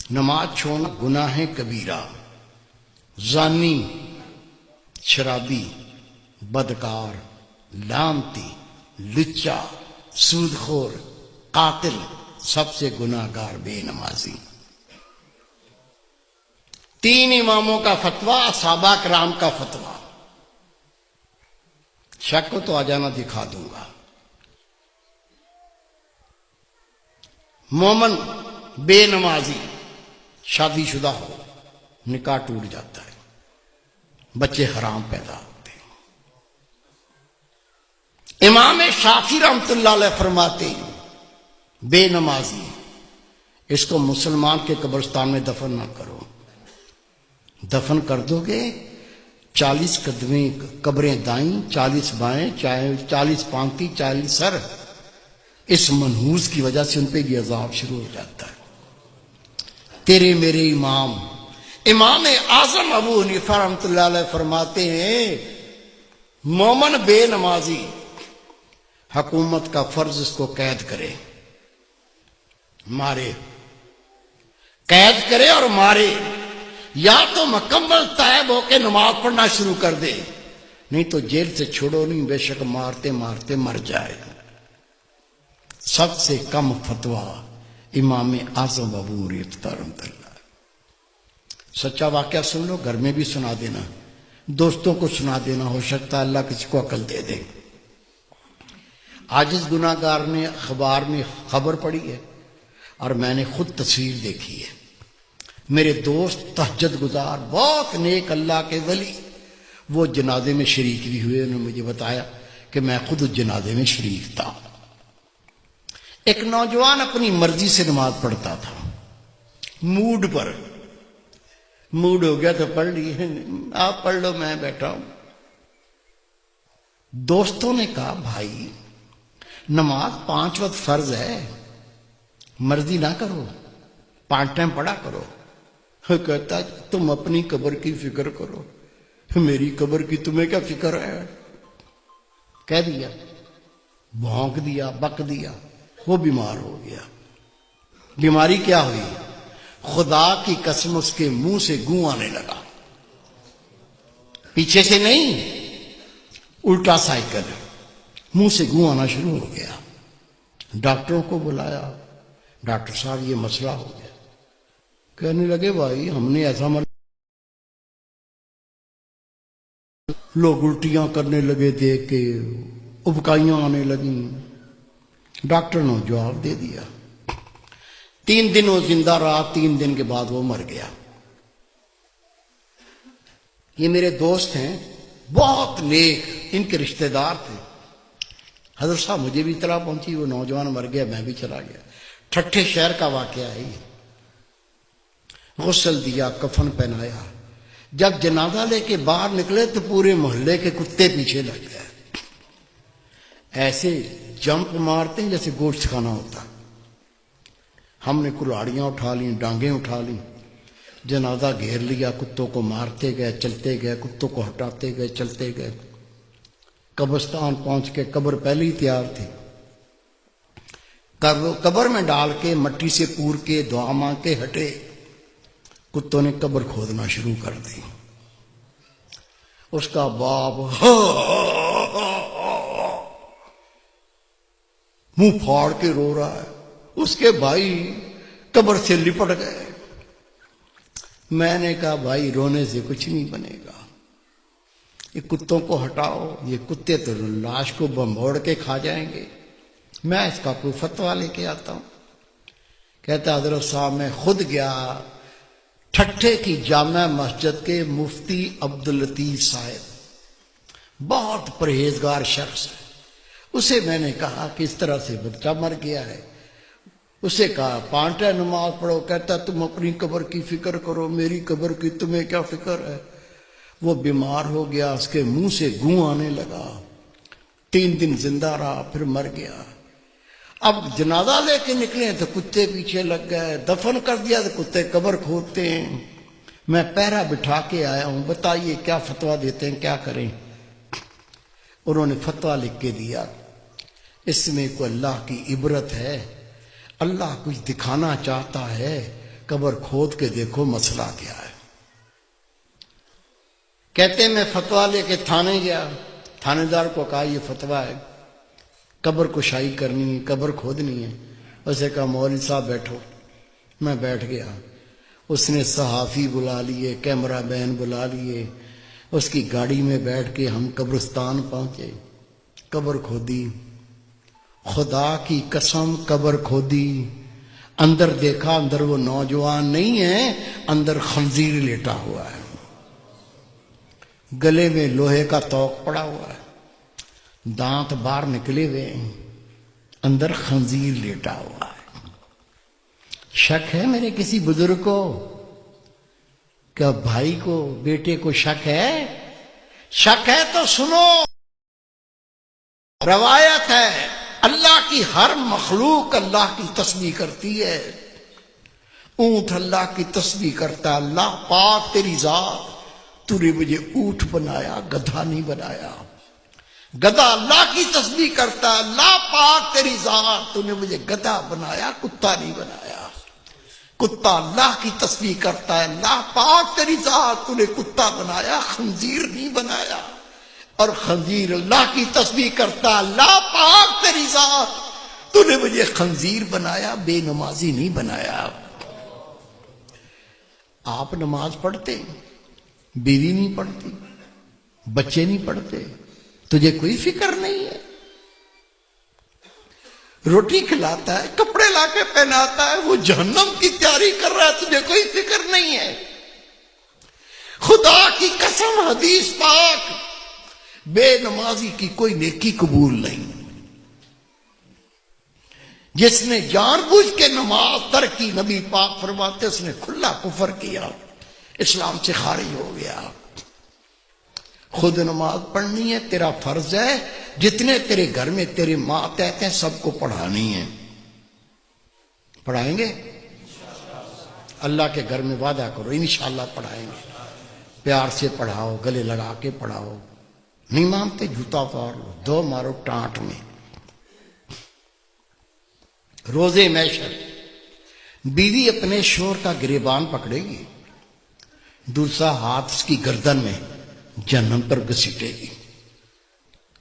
نماز چھوڑنا گناہ کبیرہ، زانی، شرابی، بدکار، لعنتی، لچا، سود خور، قاتل، سب سے گناہ گار بے نمازی۔ 3 اماموں کا فتویٰ، صحابہ کرام کا فتویٰ۔ شک کو تو آ جانا، دکھا دوں گا۔ مومن بے نمازی شادی شدہ ہو، نکاح ٹوٹ جاتا ہے، بچے حرام پیدا ہوتے ہیں۔ امام شافعی رحمۃ اللہ علیہ فرماتے ہیں بے نمازی اس کو مسلمان کے قبرستان میں دفن نہ کرو، دفن کر دو گے 40 قدمیں قبریں دائیں، 40 بائیں، 40 پانتی، 40 سر، اس منحوس کی وجہ سے ان پہ یہ عذاب شروع ہو جاتا ہے۔ تیرے میرے امام اعظم ابو حنیفہ رحمۃ اللہ علیہ فرماتے ہیں مومن بے نمازی حکومت کا فرض اس کو قید کرے، مارے، قید کرے اور مارے، یا تو مکمل تائب ہو کے نماز پڑھنا شروع کر دے، نہیں تو جیل سے چھوڑو نہیں، بے شک مارتے مارتے مر جائے۔ سب سے کم فتویٰ امام اعظم ابو حنیفہ رحمۃ اللہ۔ سچا واقعہ سن لو، گھر میں بھی سنا دینا، دوستوں کو سنا دینا، ہو سکتا ہے اللہ کسی کو عقل دے دے۔ عاجز گناہ گار نے اخبار میں خبر پڑھی ہے اور میں نے خود تصویر دیکھی ہے۔ میرے دوست تہجد گزار، بہت نیک اللہ کے ولی، وہ جنازے میں شریک بھی ہوئے، انہوں نے مجھے بتایا کہ میں خود اس جنازے میں شریک تھا۔ ایک نوجوان اپنی مرضی سے نماز پڑھتا تھا، موڈ پر، موڈ ہو گیا تو پڑھ لی، آپ پڑھ لو میں بیٹھا ہوں۔ دوستوں نے کہا بھائی نماز 5 وقت فرض ہے، مرضی نہ کرو، 5 ٹائم پڑھا کرو۔ کہتا تم اپنی قبر کی فکر کرو، میری قبر کی تمہیں کیا فکر ہے؟ کہہ دیا، بھونک دیا، بک دیا، وہ بیمار ہو گیا۔ بیماری کیا ہوئی؟ خدا کی قسم اس کے منہ سے گوں آنے لگا، پیچھے سے نہیں، الٹا سائیکل، منہ سے گوں آنا شروع ہو گیا۔ ڈاکٹروں کو بلایا، ڈاکٹر صاحب یہ مسئلہ ہو گیا۔ کہنے لگے بھائی ہم نے ایسا لوگ الٹیاں کرنے لگے، دیکھ کے ابکائیاں آنے لگیں۔ ڈاکٹر نے جواب دے دیا۔ 3 دن وہ زندہ رہا، 3 دن کے بعد وہ مر گیا۔ یہ میرے دوست ہیں، بہت نیک، ان کے رشتہ دار تھے۔ حضرت صاحب مجھے بھی اطلاع پہنچی، وہ نوجوان مر گیا، میں بھی چلا گیا۔ ٹھٹھے شہر کا واقعہ ہے یہ۔ غسل دیا، کفن پہنایا، جب جنازہ لے کے باہر نکلے تو پورے محلے کے کتے پیچھے لگ گئے، ایسے جمپ مارتے ہیں جیسے گوشت کھانا ہوتا۔ ہم نے کلاڑیاں اٹھا لیں، ڈانگیں اٹھا لیں، جنازہ گھیر لیا، کتوں کو مارتے گئے، چلتے گئے، کتوں کو ہٹاتے گئے، چلتے گئے۔ قبرستان پہنچ کے قبر پہلے ہی تیار تھی، قبر میں ڈال کے مٹی سے پور کے دعا مانگ کے ہٹے، کتوں نے قبر کھودنا شروع کر دی۔ اس کا باپ منہ پھاڑ کے رو رہا ہے، اس کے بھائی قبر سے لپٹ گئے۔ میں نے کہا بھائی رونے سے کچھ نہیں بنے گا، یہ کتوں کو ہٹاؤ، یہ کتے تو لاش کو بمبوڑ کے کھا جائیں گے، میں اس کا کوئی فتویٰ لے کے آتا ہوں۔ کہتا حضرت صاحب میں خود گیا، ٹھٹھے کی جامع مسجد کے مفتی عبداللطیف صاحب، بہت پرہیزگار شخص ہے، اسے میں نے کہا کہ اس طرح سے بچہ مر گیا ہے۔ اسے کہا 5 ٹائم نماز پڑھو، کہتا تم اپنی قبر کی فکر کرو، میری قبر کی تمہیں کیا فکر ہے؟ وہ بیمار ہو گیا، اس کے منہ سے گوں آنے لگا، 3 دن زندہ رہا، پھر مر گیا۔ اب جنازہ لے کے نکلے تو کتے پیچھے لگ گئے، دفن کر دیا تو کتے قبر کھودتے ہیں۔ میں پہرا بٹھا کے آیا ہوں، بتائیے کیا فتویٰ دیتے ہیں، کیا کریں؟ انہوں نے فتویٰ لکھ کے دیا، اس میں کوئی اللہ کی عبرت ہے، اللہ کچھ دکھانا چاہتا ہے قبر کھود کے دیکھو مسئلہ کیا ہے۔ کہتے میں فتویٰ لے کے تھانے گیا، تھانے دار کو کہا یہ فتویٰ ہے، قبر کشائی کرنی ہے، قبر کھودنی ہے۔ اسے کہا مولوی صاحب بیٹھو۔ میں بیٹھ گیا، اس نے صحافی بلا لیے، کیمرہ مین بلا لیے، اس کی گاڑی میں بیٹھ کے ہم قبرستان پہنچے، قبر کھودی، خدا کی قسم قبر کھودی، اندر دیکھا، اندر وہ نوجوان نہیں ہے، اندر خنزیر لیٹا ہوا ہے، گلے میں لوہے کا توق پڑا ہوا ہے، دانت باہر نکلے ہوئے ہیں، اندر خنزیر لیٹا ہوا ہے۔ شک ہے میرے کسی بزرگ کو؟ کیا بھائی کو، بیٹے کو شک ہے؟ شک ہے تو سنو، روایت ہے اللہ کی ہر مخلوق اللہ کی تسبیح کرتی ہے۔ اونٹ اللہ کی تسبیح کرتا ہے، اللہ پاک تیری ذات، تو نے مجھے اونٹ بنایا، گدھا نہیں بنایا۔ گدھا اللہ کی تسبیح کرتا ہے، اللہ پاک تیری ذات، تو نے مجھے گدھا بنایا، کتا نہیں بنایا۔ کتا اللہ کی تسبیح کرتا ہے، اللہ پاک تیری ذات، تو نے کتا بنایا، خنزیر نہیں بنایا۔ اور خنزیر اللہ کی تسبیح کرتا ہے، اللہ پاک تیری ذات، تو نے مجھے خنزیر بنایا، بے نمازی نہیں بنایا۔ آپ نماز پڑھتے، بیوی نہیں پڑھتی، بچے نہیں پڑھتے، تجھے کوئی فکر نہیں ہے؟ روٹی کھلاتا ہے، کپڑے لا کے پہناتا ہے، وہ جہنم کی تیاری کر رہا ہے، تجھے کوئی فکر نہیں ہے؟ خدا کی قسم حدیث پاک، بے نمازی کی کوئی نیکی قبول نہیں۔ جس نے جان بوجھ کے نماز ترک کی، نبی پاک فرماتے اس نے کھلا کفر کیا، اسلام سے خارج ہو گیا۔ خود نماز پڑھنی ہے، تیرا فرض ہے، جتنے تیرے گھر میں تیرے ماتحت ہیں سب کو پڑھانی ہے۔ پڑھائیں گے؟ اللہ کے گھر میں وعدہ کرو انشاءاللہ پڑھائیں گے۔ پیار سے پڑھاؤ، گلے لگا کے پڑھاؤ، نہیں مانتے جوتا پار لو، دو مارو ٹانٹ میں۔ روزے محشر بیوی اپنے شوہر کا گریبان پکڑے گی، دوسرا ہاتھ اس کی گردن میں جہنم پر گھسیٹے گی۔